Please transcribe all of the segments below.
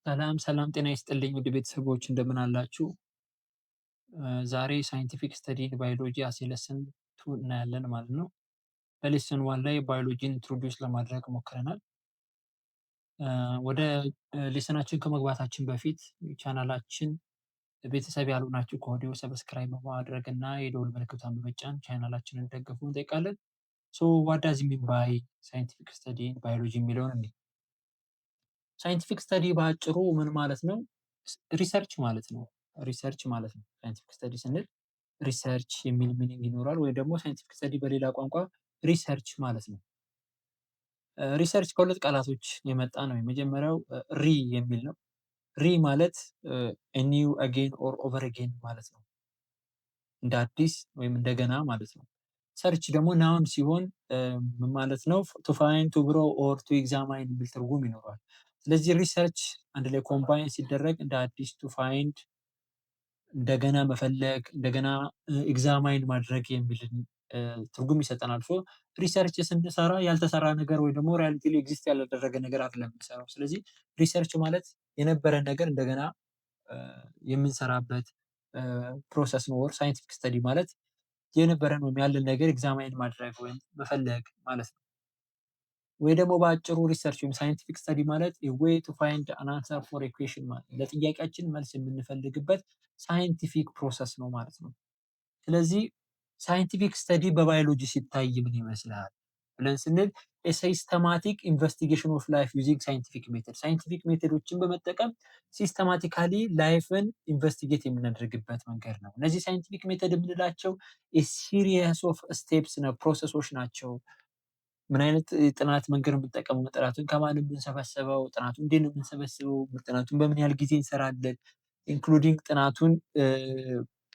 ሰላም ሰላም ጤና ይስጥልኝ ውድ ቤተሰቦች እንደምን አላችሁ? ዛሬ ሳይንቲፊክ ስተዲ ኢን ባዮሎጂ አስ ኤ ሌሰን 2 እናያለን ማለት ነው። በሌሰን 1 ላይ ባዮሎጂን ኢንትሮዲውስ ለማድረግ ሞክረናል። ወደ ሌሰናችን ከመግባታችን በፊት ቻናላችን ቤተሰብ ያልሆናችሁ ከወዲሁ ሰብስክራይብ በማድረግ እና የደወል ምልክቱን በመጫን ቻናላችንን ደግፉ እንጠይቃለን። ዋት ዳዝ ኢት ሚን ባይ ሳይንቲፊክ ስተዲ ኢን ባዮሎጂ የሚለውን እንይ። ሳይንቲፊክ ስተዲ በአጭሩ ምን ማለት ነው? ሪሰርች ማለት ነው። ሪሰርች ማለት ነው። ሳይንቲፊክ ስተዲ ስንል ሪሰርች የሚል ሚኒንግ ይኖራል፣ ወይ ደግሞ ሳይንቲፊክ ስተዲ በሌላ ቋንቋ ሪሰርች ማለት ነው። ሪሰርች ከሁለት ቃላቶች የመጣ ነው። የመጀመሪያው ሪ የሚል ነው። ሪ ማለት ኒው አጌን ኦር ኦቨር አጌን ማለት ነው። እንደ አዲስ ወይም እንደገና ማለት ነው። ሰርች ደግሞ ናውን ሲሆን ምን ማለት ነው? ቱ ፋይንድ ቱ ግሮ ኦር ቱ ኤግዛማይን የሚል ትርጉም ይኖረዋል። ስለዚህ ሪሰርች አንድ ላይ ኮምባይን ሲደረግ እንደ አዲስ ቱ ፋይንድ እንደገና መፈለግ እንደገና ኤግዛማይን ማድረግ የሚልን ትርጉም ይሰጠናል። ሪሰርች ስንሰራ ያልተሰራ ነገር ወይ ደግሞ ሪያሊቲ ላይ ኤግዚስት ያላደረገ ነገር አይደለም የምንሰራው። ስለዚህ ሪሰርች ማለት የነበረን ነገር እንደገና የምንሰራበት ፕሮሰስ ነው። ወር ሳይንቲፊክ ስተዲ ማለት የነበረን ወይም ያለን ነገር ኤግዛማይን ማድረግ ወይም መፈለግ ማለት ነው። ወይ ደግሞ በአጭሩ ሪሰርች ወይም ሳይንቲፊክ ስተዲ ማለት ዌይ ቱ ፋይንድ አን አንሰር ፎር ኤ ኩዌስችን ማለት ለጥያቄያችን መልስ የምንፈልግበት ሳይንቲፊክ ፕሮሰስ ነው ማለት ነው። ስለዚህ ሳይንቲፊክ ስተዲ በባዮሎጂ ሲታይ ምን ይመስላል ብለን ስንል ሲስተማቲክ ኢንቨስቲጌሽን ኦፍ ላይፍ ዩዚንግ ሳይንቲፊክ ሜተድ፣ ሳይንቲፊክ ሜተዶችን በመጠቀም ሲስተማቲካሊ ላይፍን ኢንቨስቲጌት የምናደርግበት መንገድ ነው። እነዚህ ሳይንቲፊክ ሜተድ የምንላቸው ሲሪየስ ኦፍ ስቴፕስ ነው፣ ፕሮሰሶች ናቸው። ምን አይነት ጥናት መንገድ የምንጠቀመው፣ ጥናቱን ከማን የምንሰበስበው፣ ጥናቱን እንዴት ነው የምንሰበስበው፣ ጥናቱን በምን ያህል ጊዜ እንሰራለን፣ ኢንክሉዲንግ ጥናቱን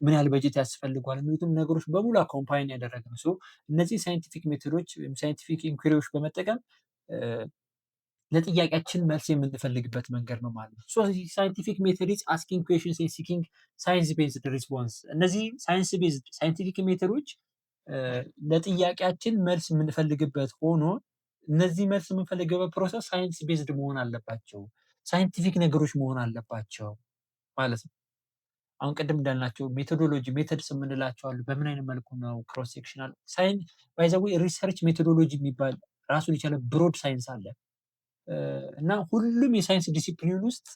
ምን ያህል በጀት ያስፈልገዋል የሚሉትን ነገሮች በሙሉ ኮምፓይን ያደረገ ነው። እነዚህ ሳይንቲፊክ ሜቶዶች ወይም ሳይንቲፊክ ኢንኩሪዎች በመጠቀም ለጥያቄያችን መልስ የምንፈልግበት መንገድ ነው ማለት ነው። ሳይንቲፊክ ሜቶድስ አስኪንግ ኩዌሽንስ ኤንድ ሲኪንግ ሳይንስ ቤዝድ ሪስፖንስ። እነዚህ ሳይንስ ቤዝድ ሳይንቲፊክ ሜቶዶች ለጥያቄያችን መልስ የምንፈልግበት ሆኖ እነዚህ መልስ የምንፈልግበት ፕሮሰስ ሳይንስ ቤዝድ መሆን አለባቸው፣ ሳይንቲፊክ ነገሮች መሆን አለባቸው ማለት ነው። አሁን ቅድም እንዳልናቸው ሜቶዶሎጂ ሜተድስ የምንላቸው አሉ። በምን አይነት መልኩ ነው? ክሮስ ሴክሽናል ሳይንስ ባይ ዘ ዌይ ሪሰርች ሜቶዶሎጂ የሚባል ራሱን የቻለ ብሮድ ሳይንስ አለ እና ሁሉም የሳይንስ ዲሲፕሊን ውስጥ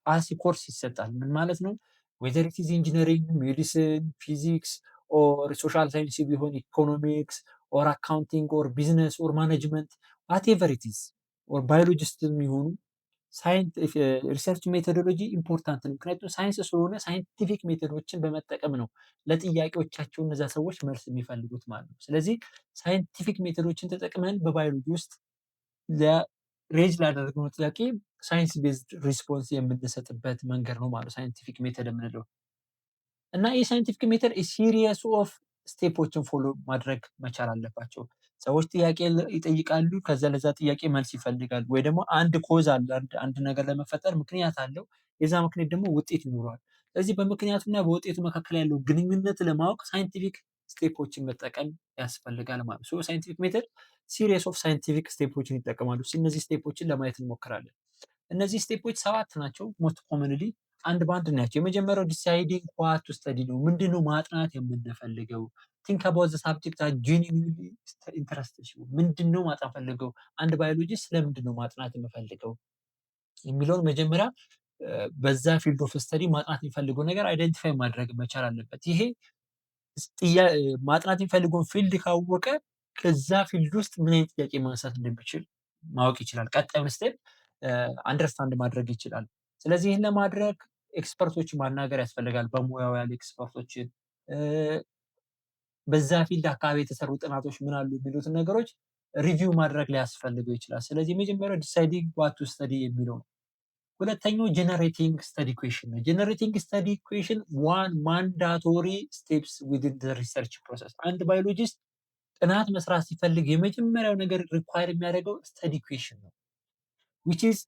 አሲ ኮርስ ይሰጣል። ምን ማለት ነው? ዌዘር ኢት ኢዝ ኢንጂነሪንግ፣ ሜዲሲን፣ ፊዚክስ ኦር ሶሻል ሳይንስ ቢሆን ኢኮኖሚክስ ኦር አካውንቲንግ ኦር ቢዝነስ ኦር ማኔጅመንት ዋቴቨር ኢት ኢዝ ኦር ባዮሎጂስት የሚሆኑ ሪሰርች ሜቶዶሎጂ ኢምፖርታንት ነው። ምክንያቱም ሳይንስ ስለሆነ ሳይንቲፊክ ሜቶዶችን በመጠቀም ነው ለጥያቄዎቻቸው እነዛ ሰዎች መልስ የሚፈልጉት ማለት ነው። ስለዚህ ሳይንቲፊክ ሜቶዶችን ተጠቅመን በባዮሎጂ ውስጥ ሬጅ ላደረግነው ጥያቄ ሳይንስ ቤዝድ ሪስፖንስ የምንሰጥበት መንገድ ነው ማለት ሳይንቲፊክ ሜተድ የምንለው። እና የሳይንቲፊክ ሜተድ ሲሪየስ ኦፍ ስቴፖችን ፎሎ ማድረግ መቻል አለባቸው። ሰዎች ጥያቄ ይጠይቃሉ፣ ከዛ ለዛ ጥያቄ መልስ ይፈልጋሉ። ወይ ደግሞ አንድ ኮዝ አለ፣ አንድ ነገር ለመፈጠር ምክንያት አለው፣ የዛ ምክንያት ደግሞ ውጤት ይኖረዋል። ስለዚህ በምክንያቱና በውጤቱ መካከል ያለው ግንኙነት ለማወቅ ሳይንቲፊክ ስቴፖችን መጠቀም ያስፈልጋል ማለት ነው። ሳይንቲፊክ ሜተድ ሲሪየስ ኦፍ ሳይንቲፊክ ስቴፖችን ይጠቀማሉ። እነዚህ ስቴፖችን ለማየት እንሞክራለን። እነዚህ ስቴፖች 7 ናቸው። ሞስት ኮመንሊ አንድ በአንድ ናቸው። የመጀመሪያው ዲሳይዲንግ ዋት ቱ ስተዲ ነው። ምንድነው ማጥናት የምንፈልገው? ቲንክ አባውት ዘ ሳብጀክት አት ጄኒዩንሊ ኢንተረስትድ ዩ። ምንድነው ማጥናት ፈልገው? አንድ ባዮሎጂስት ስለምንድነው ማጥናት የምፈልገው የሚለውን መጀመሪያ በዛ ፊልድ ኦፍ ስተዲ ማጥናት የሚፈልገው ነገር አይደንቲፋይ ማድረግ መቻል አለበት። ይሄ ማጥናት የሚፈልገውን ፊልድ ካወቀ ከዛ ፊልድ ውስጥ ምን አይነት ጥያቄ ማንሳት እንደሚችል ማወቅ ይችላል። ቀጣዩን ስቴፕ አንደርስታንድ ማድረግ ይችላል። ስለዚህ ይህን ለማድረግ ኤክስፐርቶችን ማናገር ያስፈልጋል። በሙያው ያሉ ኤክስፐርቶችን፣ በዛ ፊልድ አካባቢ የተሰሩ ጥናቶች ምን አሉ የሚሉትን ነገሮች ሪቪው ማድረግ ሊያስፈልገው ይችላል። ስለዚህ የመጀመሪያው ዲሳይዲንግ ዋት ቱ ስተዲ የሚለው ነው። ሁለተኛው ጀነሬቲንግ ስተዲ ኩዌሽን ነው። ጀነሬቲንግ ስተዲ ኩዌሽን ዋን ማንዳቶሪ ስቴፕስ ዊዝን ዘ ሪሰርች ፕሮሰስ። አንድ ባዮሎጂስት ጥናት መስራት ሲፈልግ የመጀመሪያው ነገር ሪኳየር የሚያደርገው ስተዲ ኩዌሽን ነው። ዊች ኢዝ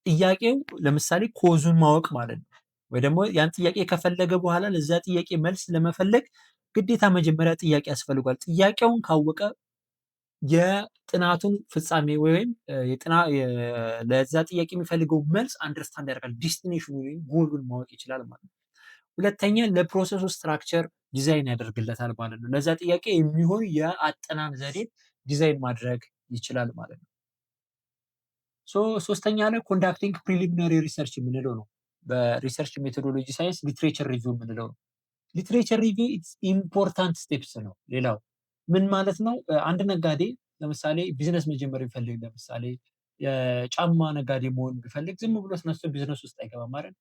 ጥያቄው ለምሳሌ ኮዙን ማወቅ ማለት ነው። ወይ ደግሞ ያን ጥያቄ ከፈለገ በኋላ ለዛ ጥያቄ መልስ ለመፈለግ ግዴታ መጀመሪያ ጥያቄ ያስፈልጓል። ጥያቄውን ካወቀ የጥናቱን ፍጻሜ ወይም ለዛ ጥያቄ የሚፈልገው መልስ አንደርስታንድ ያደርጋል። ዲስቲኔሽን ወይም ጎሉን ማወቅ ይችላል ማለት ነው። ሁለተኛ ለፕሮሰሱ ስትራክቸር ዲዛይን ያደርግለታል ማለት ነው። ለዛ ጥያቄ የሚሆን የአጠናን ዘዴን ዲዛይን ማድረግ ይችላል ማለት ነው። ሶስተኛ ላይ ኮንዳክቲንግ ፕሪሊሚናሪ ሪሰርች የምንለው ነው። በሪሰርች ሜቶዶሎጂ ሳይንስ ሊትሬቸር ሪቪው የምንለው ነው። ሊትሬቸር ሪቪው ኢምፖርታንት ስቴፕስ ነው። ሌላው ምን ማለት ነው? አንድ ነጋዴ ለምሳሌ ቢዝነስ መጀመር ቢፈልግ፣ ለምሳሌ የጫማ ነጋዴ መሆን ቢፈልግ ዝም ብሎ ተነስቶ ቢዝነስ ውስጥ አይገባም አይደል?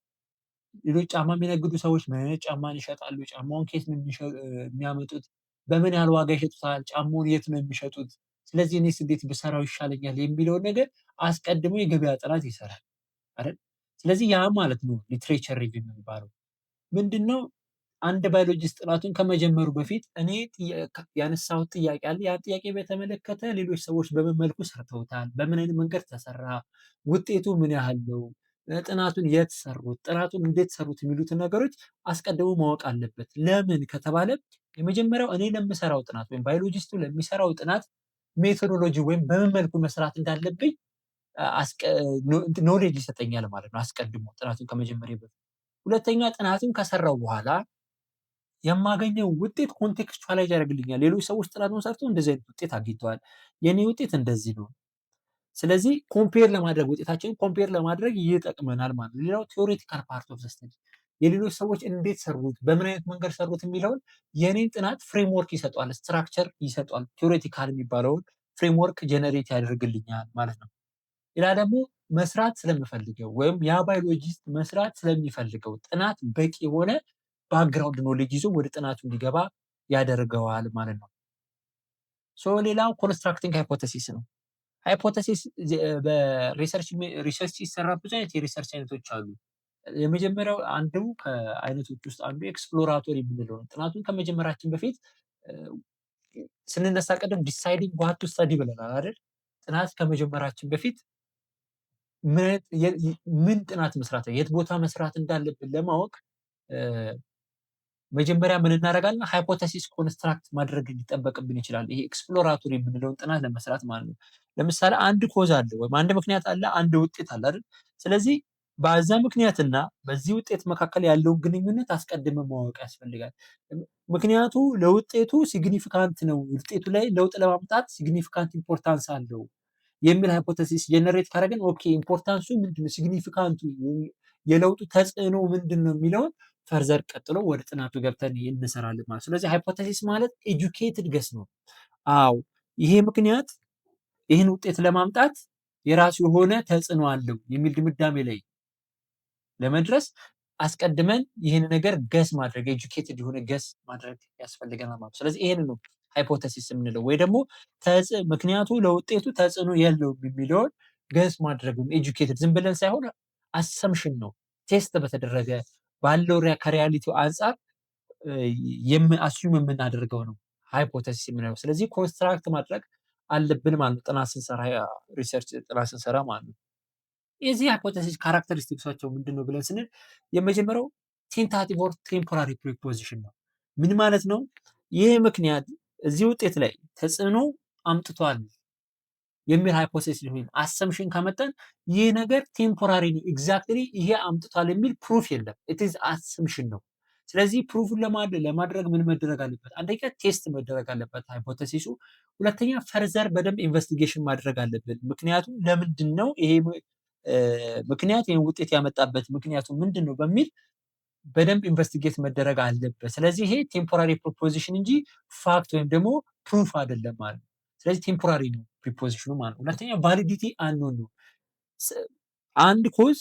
ሌሎች ጫማ የሚነግዱ ሰዎች ምን አይነት ጫማን ይሸጣሉ? ጫማውን ከየት ነው የሚያመጡት? በምን ያህል ዋጋ ይሸጡታል? ጫማውን የት ነው የሚሸጡት? ስለዚህ እኔስ እንዴት ብሰራው ይሻለኛል የሚለውን ነገር አስቀድሞ የገበያ ጥናት ይሰራል አይደል? ስለዚህ ያ ማለት ነው ሊትሬቸር ሪቪው የሚባለው ምንድነው? አንድ ባዮሎጂስት ጥናቱን ከመጀመሩ በፊት እኔ ያነሳሁት ጥያቄ አለ። ያን ጥያቄ በተመለከተ ሌሎች ሰዎች በምን መልኩ ሰርተውታል? በምን አይነት መንገድ ተሰራ? ውጤቱ ምን ያህል ነው? ጥናቱን የት ሰሩት? ጥናቱን እንዴት ሰሩት? የሚሉትን ነገሮች አስቀድሞ ማወቅ አለበት። ለምን ከተባለ የመጀመሪያው እኔ ለምሰራው ጥናት ወይም ባዮሎጂስቱ ለሚሰራው ጥናት ሜቶዶሎጂ ወይም በምን መልኩ መስራት እንዳለብኝ ኖሌጅ ይሰጠኛል ማለት ነው፣ አስቀድሞ ጥናቱን ከመጀመሪያ በፊት። ሁለተኛ ጥናቱን ከሰራው በኋላ የማገኘው ውጤት ኮንቴክስቹዋላይዝ ያደርግልኛል። ሌሎች ሰዎች ጥናቱን ሰርተው እንደዚህ አይነት ውጤት አግኝተዋል፣ የኔ ውጤት እንደዚህ ነው። ስለዚህ ኮምፔር ለማድረግ ውጤታችንን ኮምፔር ለማድረግ ይጠቅመናል ማለት ነው። ሌላው ቲዎሬቲካል ፓርት ኦፍ ዘ ስተዲ የሌሎች ሰዎች እንዴት ሰሩት፣ በምን አይነት መንገድ ሰሩት የሚለውን የኔን ጥናት ፍሬምወርክ ይሰጧል፣ ስትራክቸር ይሰጧል። ቲዎሬቲካል የሚባለውን ፍሬምወርክ ጀነሬት ያደርግልኛል ማለት ነው። ሌላ ደግሞ መስራት ስለምፈልገው ወይም ያ ባዮሎጂስት መስራት ስለሚፈልገው ጥናት በቂ የሆነ ባክግራውንድ ኖሌጅ ይዞ ወደ ጥናቱ እንዲገባ ያደርገዋል ማለት ነው። ሌላው ኮንስትራክቲንግ ሃይፖቴሲስ ነው። ሃይፖቴሲስ በሪሰርች ሲሰራ ብዙ አይነት የሪሰርች አይነቶች አሉ። የመጀመሪያው አንዱ ከአይነቶች ውስጥ አንዱ ኤክስፕሎራቶሪ የምንለው ነው። ጥናቱን ከመጀመራችን በፊት ስንነሳ ቀደም ዲሳይዲንግ ዋት ቱ ስተዲ ብለናል አይደል? ጥናት ከመጀመራችን በፊት ምን ጥናት መስራት የት ቦታ መስራት እንዳለብን ለማወቅ መጀመሪያ ምን እናደርጋለን? ሃይፖቴሲስ ኮንስትራክት ማድረግ ሊጠበቅብን ይችላል። ይሄ ኤክስፕሎራቶሪ የምንለውን ጥናት ለመስራት ማለት ነው። ለምሳሌ አንድ ኮዝ አለ ወይም አንድ ምክንያት አለ፣ አንድ ውጤት አለ አይደል? ስለዚህ በዛ ምክንያትና በዚህ ውጤት መካከል ያለውን ግንኙነት አስቀድመን ማወቅ ያስፈልጋል። ምክንያቱ ለውጤቱ ሲግኒፊካንት ነው፣ ውጤቱ ላይ ለውጥ ለማምጣት ሲግኒፊካንት ኢምፖርታንስ አለው የሚል ሃይፖቴሲስ ጀነሬት ካደረግን ኦኬ ኢምፖርታንሱ ምንድነው፣ ሲግኒፊካንቱ የለውጡ ተጽዕኖ ምንድነው የሚለውን ፈርዘር ቀጥሎ ወደ ጥናቱ ገብተን እንሰራለን ማለት። ስለዚህ ሃይፖቴሲስ ማለት ኤጁኬትድ ገስ ነው። አዎ ይሄ ምክንያት ይህን ውጤት ለማምጣት የራሱ የሆነ ተጽዕኖ አለው የሚል ድምዳሜ ላይ ለመድረስ አስቀድመን ይህን ነገር ገስ ማድረግ ኤጁኬትድ የሆነ ገስ ማድረግ ያስፈልገናል ማለት። ስለዚህ ይህን ነው ሃይፖቴሲስ የምንለው ወይ ደግሞ ምክንያቱ ለውጤቱ ተጽዕኖ የለውም የሚለውን ገስ ማድረግ ኤጁኬትድ ዝም ብለን ሳይሆን አሰምሽን ነው፣ ቴስት በተደረገ ባለው ከሪያሊቲው አንጻር አስዩም የምናደርገው ነው ሃይፖቴሲስ የምንለው። ስለዚህ ኮንስትራክት ማድረግ አለብን ማለት ነው ጥናት ስንሰራ፣ ሪሰርች ጥናት ስንሰራ ማለት ነው። የዚህ ሃይፖቴሲስ ካራክተሪስቲክሳቸው ምንድን ነው ብለን ስንል የመጀመሪያው ቴንታቲቭ ኦር ቴምፖራሪ ፕሪፖዚሽን ነው። ምን ማለት ነው? ይህ ምክንያት እዚህ ውጤት ላይ ተጽዕኖ አምጥቷል የሚል ሃይፖቴሲስ ወይም አሰምሽን ካመጣን ይህ ነገር ቴምፖራሪ ነው፣ ኤግዛክትሊ ይሄ አምጥቷል የሚል ፕሩፍ የለም፣ ኢት ኢዝ አሰምሽን ነው። ስለዚህ ፕሩፍን ለማድረግ ምን መደረግ አለበት? አንደኛ ቴስት መደረግ አለበት ሃይፖቴሲሱ። ሁለተኛ ፈርዘር በደንብ ኢንቨስቲጌሽን ማድረግ አለብን። ምክንያቱም ለምንድን ነው ይሄ ምክንያት ይህን ውጤት ያመጣበት ምክንያቱ ምንድን ነው በሚል በደንብ ኢንቨስቲጌት መደረግ አለበት። ስለዚህ ይሄ ቴምፖራሪ ፕሮፖዚሽን እንጂ ፋክት ወይም ደግሞ ፕሩፍ አይደለም ማለት ነው። ስለዚህ ቴምፖራሪ ነው ፕሪፖዚሽኑ ማለት ነው። ሁለተኛ ቫሊዲቲ አንኖን ነው። አንድ ኮዝ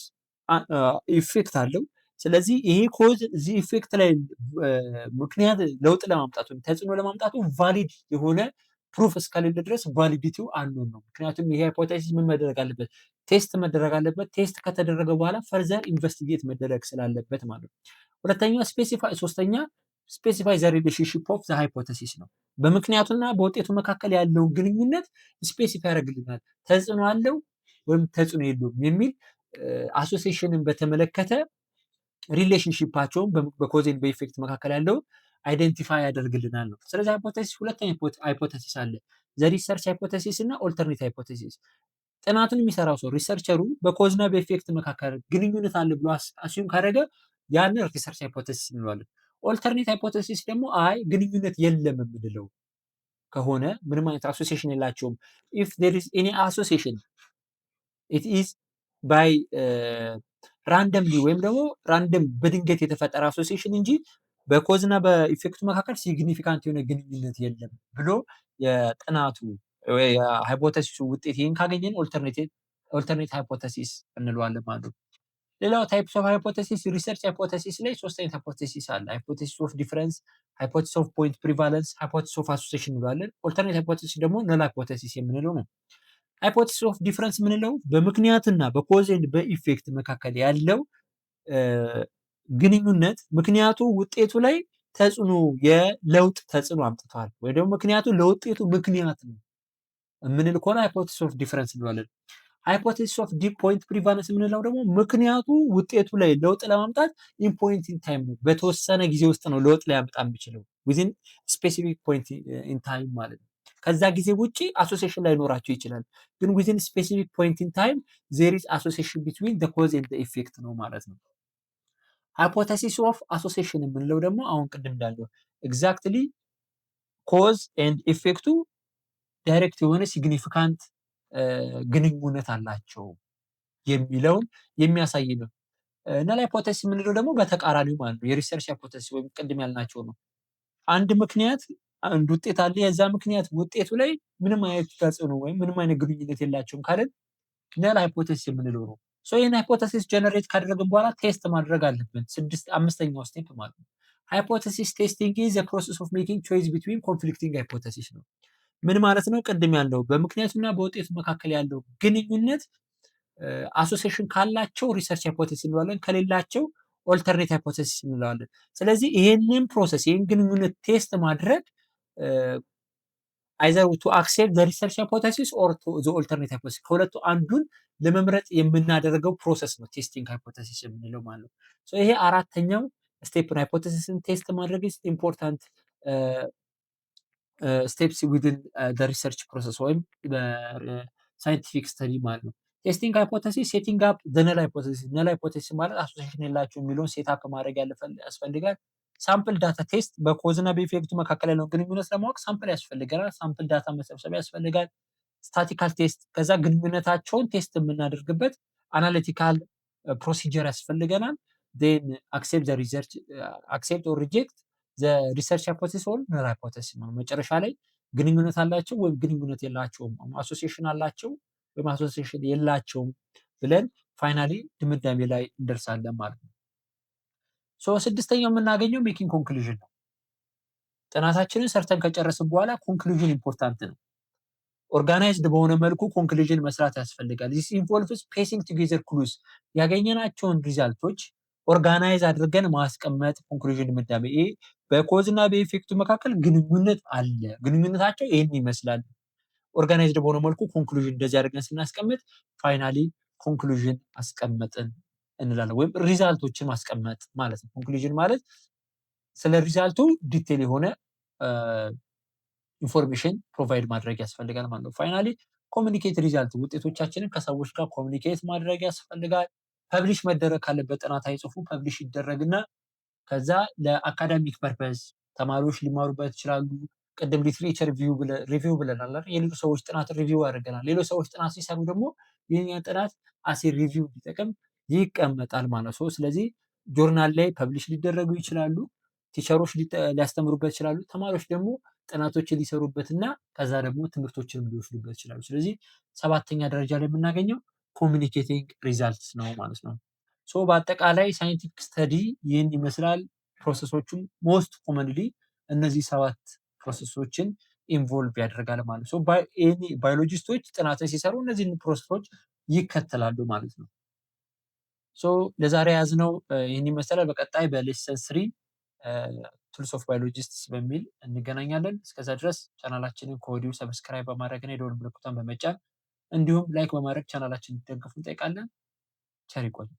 ኢፌክት አለው። ስለዚህ ይሄ ኮዝ እዚህ ኢፌክት ላይ ምክንያት ለውጥ ለማምጣቱ ተጽዕኖ ለማምጣቱ ቫሊድ የሆነ ፕሩፍ እስከሌለ ድረስ ቫሊዲቲው አንኖን ነው። ምክንያቱም ይሄ ሃይፖቴሲስ ምን መደረግ አለበት? ቴስት መደረግ አለበት። ቴስት ከተደረገ በኋላ ፈርዘር ኢንቨስቲጌት መደረግ ስላለበት ማለት ነው። ሶስተኛ ስፔሲፋይ ዘ ሪሌሽንሺፕ ኦፍ ዘ ሃይፖቴሲስ ነው። በምክንያቱና በውጤቱ መካከል ያለውን ግንኙነት ስፔሲፋይ ያደርግልናል። ተጽዕኖ አለው ወይም ተጽዕኖ የለውም የሚል አሶሲዬሽንን በተመለከተ ሪሌሽንሺፓቸውን በኮዜን በኢፌክት መካከል ያለውን አይደንቲፋይ ያደርግልናል ነው። ስለዚህ ሃይፖቴሲስ ሁለተኛ ሃይፖቴሲስ አለ፣ ዘ ሪሰርች ሃይፖቴሲስ እና ኦልተርኔት ሃይፖቴሲስ። ጥናቱን የሚሰራው ሰው ሪሰርቸሩ በኮዝና በኢፌክት መካከል ግንኙነት አለ ብሎ አስዩም ካደረገ ያንን ሪሰርች ሃይፖቴሲስ እንለዋለን። ኦልተርኔት ሃይፖቴሲስ ደግሞ አይ ግንኙነት የለም የምንለው ከሆነ ምንም አይነት አሶሲሽን የላቸውም ኢፍ ዜር ኢዝ ኤኒ አሶሲሽን ኢት ኢዝ ባይ ራንደምሊ ወይም ደግሞ ራንደም በድንገት የተፈጠረ አሶሲሽን እንጂ በኮዝና በኢፌክቱ መካከል ሲግኒፊካንት የሆነ ግንኙነት የለም ብሎ የጥናቱ የሃይፖቴሲሱ ውጤት ይህን ካገኘን ኦልተርኔት ሃይፖቴሲስ እንለዋለን ማለት ነው። ሌላው ታይፕስ ኦፍ ሃይፖቴሲስ ሪሰርች ሃይፖቴሲስ ላይ ሶስት አይነት ሃይፖቴሲስ አለ። ሃይፖቴሲስ ኦፍ ዲፈረንስ፣ ሃይፖቴሲስ ኦፍ ፖይንት ፕሪቫለንስ፣ ሃይፖቴሲስ ኦፍ አሶሲሽን እንለዋለን። ኦልተርኔት ሃይፖቴሲስ ደግሞ ነል ሃይፖቴሲስ የምንለው ነው። ሃይፖቴሲስ ኦፍ ዲፈረንስ የምንለው በምክንያትና በኮዝ ኤንድ በኢፌክት መካከል ያለው ግንኙነት ምክንያቱ ውጤቱ ላይ ተጽዕኖ የለውጥ ተጽዕኖ አምጥቷል ወይ ደግሞ ምክንያቱ ለውጤቱ ምክንያት ነው የምንል ከሆነ ሃይፖቴሲስ ኦፍ ዲፈረንስ እንለዋለን። ሃይፖቴሲስ ኦፍ ዲፕ ፖይንት ፕሪቫለንስ የምንለው ደግሞ ምክንያቱ ውጤቱ ላይ ለውጥ ለማምጣት ኢን ፖይንት ኢን ታይም ነው፣ በተወሰነ ጊዜ ውስጥ ነው ለውጥ ሊያመጣ የሚችለው ዊዝን ስፔሲፊክ ፖይንት ኢን ታይም ማለት ነው። ከዛ ጊዜ ውጪ አሶሲሽን ላይኖራቸው ይችላል፣ ግን ዊዝን ስፔሲፊክ ፖይንት ኢን ታይም ዜር ኢዝ አሶሲሽን ቢትዊን ዘ ኮዝ ኤንድ ዘ ኢፌክት ነው ማለት ነው። ሃይፖቴሲስ ኦፍ አሶሲሽን የምንለው ደግሞ አሁን ቅድም እንዳለው ኤግዛክትሊ ኮዝ ኤንድ ኢፌክቱ ዳይሬክት የሆነ ሲግኒፊካንት ግንኙነት አላቸው የሚለውን የሚያሳይ ነው። ነል ሃይፖቴሲስ የምንለው ደግሞ በተቃራኒው ማለት ነው። የሪሰርች ሃይፖቴሲስ ወይም ቅድም ያልናቸው ነው። አንድ ምክንያት አንድ ውጤት አለ፣ የዛ ምክንያት ውጤቱ ላይ ምንም አይነት ተጽዕኖ ወይም ምንም አይነት ግንኙነት የላቸውም ካለን ነል ሃይፖቴሲስ የምንለው ነው። ሶ ይህን ሃይፖቴሲስ ጀነሬት ካደረግን በኋላ ቴስት ማድረግ አለብን። አምስተኛው ስቴፕ ማለት ነው። ሃይፖቴሲስ ቴስቲንግ ኢዝ ዘ ፕሮሰስ ኦፍ ሜኪንግ ቾይስ ቢትዊን ኮንፍሊክቲንግ ሃይፖቴሲስ ነው። ምን ማለት ነው? ቅድም ያለው በምክንያቱና በውጤቱ መካከል ያለው ግንኙነት አሶሲሽን ካላቸው ሪሰርች ሃይፖቴሲስ እንለዋለን፣ ከሌላቸው ኦልተርኔት ሃይፖቴሲስ እንለዋለን። ስለዚህ ይሄንን ፕሮሰስ ይሄን ግንኙነት ቴስት ማድረግ አይዘር ቱ አክሴፕት ዘ ሪሰርች ሃይፖቴሲስ ኦር ዘ ኦልተርኔት ሃይፖቴሲስ ከሁለቱ አንዱን ለመምረጥ የምናደርገው ፕሮሰስ ነው ቴስቲንግ ሃይፖቴሲስ የምንለው ማለት ነው። ሶ ይሄ አራተኛው ስቴፕ ነው። ሃይፖቴሲስን ቴስት ማድረግ ኢዝ ኢምፖርታንት ስቴፕስ ዊዝን ዘ ሪሰርች ፕሮሰስ ወይም በሳይንቲፊክ ስተዲ ማለት ነው። ቴስቲንግ ሃይፖቴሲስ ሴቲንግ አፕ ዘ ነል ሃይፖቴሲስ። ነል ሃይፖቴሲስ ማለት አሶሲሽን የላቸው የሚለውን ሴት አፕ ማድረግ ያስፈልጋል። ሳምፕል ዳታ ቴስት በኮዝ እና በኢፌክቱ መካከል ያለውን ግንኙነት ለማወቅ ሳምፕል ያስፈልገናል። ሳምፕል ዳታ መሰብሰብ ያስፈልጋል። ስታቲካል ቴስት፣ ከዛ ግንኙነታቸውን ቴስት የምናደርግበት አናሊቲካል ፕሮሲጀር ያስፈልገናል። ዜን አክሴፕት ዘ ሪሰርች አክሴፕት ኦር ሪጀክት ዘ ሪሰርች ሃይፖቴሲስ ኦር ነል ሃይፖቴሲስ ነው። መጨረሻ ላይ ግንኙነት አላቸው ወይም ግንኙነት የላቸውም፣ አሶሲሽን አላቸው ወይም አሶሲሽን የላቸውም ብለን ፋይናሊ ድምዳሜ ላይ እንደርሳለን ማለት ነው። ሶ ስድስተኛው የምናገኘው ሜኪንግ ኮንክሉዥን ነው። ጥናታችንን ሰርተን ከጨረስን በኋላ ኮንክሉዥን ኢምፖርታንት ነው። ኦርጋናይዝድ በሆነ መልኩ ኮንክሉዥን መስራት ያስፈልጋል። ዚስ ኢንቮልቭስ ፔሲንግ ቱጌዘር ክሉዝ፣ ያገኘናቸውን ሪዛልቶች ኦርጋናይዝ አድርገን ማስቀመጥ ኮንክሉዥን ድምዳሜ። ይሄ በኮዝ እና በኢፌክቱ መካከል ግንኙነት አለ፣ ግንኙነታቸው ይህን ይመስላል። ኦርጋናይዝድ በሆነ መልኩ ኮንክሉዥን እንደዚህ አድርገን ስናስቀምጥ ፋይናሊ ኮንክሉዥን አስቀመጥን እንላለን፣ ወይም ሪዛልቶችን ማስቀመጥ ማለት ነው። ኮንክሉዥን ማለት ስለ ሪዛልቱ ዲቴል የሆነ ኢንፎርሜሽን ፕሮቫይድ ማድረግ ያስፈልጋል ማለት ነው። ፋይናሊ ኮሚኒኬት ሪዛልት፣ ውጤቶቻችንን ከሰዎች ጋር ኮሚኒኬት ማድረግ ያስፈልጋል። ፐብሊሽ መደረግ ካለበት ጥናታዊ ጽሑፉ ፐብሊሽ ይደረግና ከዛ ለአካዳሚክ ፐርፐዝ ተማሪዎች ሊማሩበት ይችላሉ። ቅድም ሊትሬቸር ሪቪው ብለናል። የሌሎች ሰዎች ጥናት ሪቪው ያደርገናል። ሌሎች ሰዎች ጥናት ሲሰሩ ደግሞ ይህን ጥናት አሴ ሪቪው ሊጠቅም ይቀመጣል ማለት ነው። ስለዚህ ጆርናል ላይ ፐብሊሽ ሊደረጉ ይችላሉ። ቲቸሮች ሊያስተምሩበት ይችላሉ። ተማሪዎች ደግሞ ጥናቶችን ሊሰሩበትና ከዛ ደግሞ ትምህርቶችን ሊወስዱበት ይችላሉ። ስለዚህ ሰባተኛ ደረጃ ላይ የምናገኘው ኮሚኒኬቲንግ ሪዛልትስ ነው ማለት ነው። ሶ በአጠቃላይ ሳይንቲፊክ ስተዲ ይህን ይመስላል። ፕሮሰሶቹን ሞስት ኮመንሊ እነዚህ 7 ፕሮሰሶችን ኢንቮልቭ ያደርጋል ማለት ነው። ባዮሎጂስቶች ጥናትን ሲሰሩ እነዚህን ፕሮሰሶች ይከተላሉ ማለት ነው። ሶ ለዛሬ ያዝነው ይህን ይመስላል። በቀጣይ በሌሰን 3 ቱልስ ኦፍ ባዮሎጂስትስ በሚል እንገናኛለን። እስከዛ ድረስ ቻናላችንን ከወዲሁ ሰብስክራይብ በማድረግና የደወል ምልክቷን በመጫን እንዲሁም ላይክ በማድረግ ቻናላችንን እንዲደግፉ እንጠይቃለን። ቸር ይቆዩ።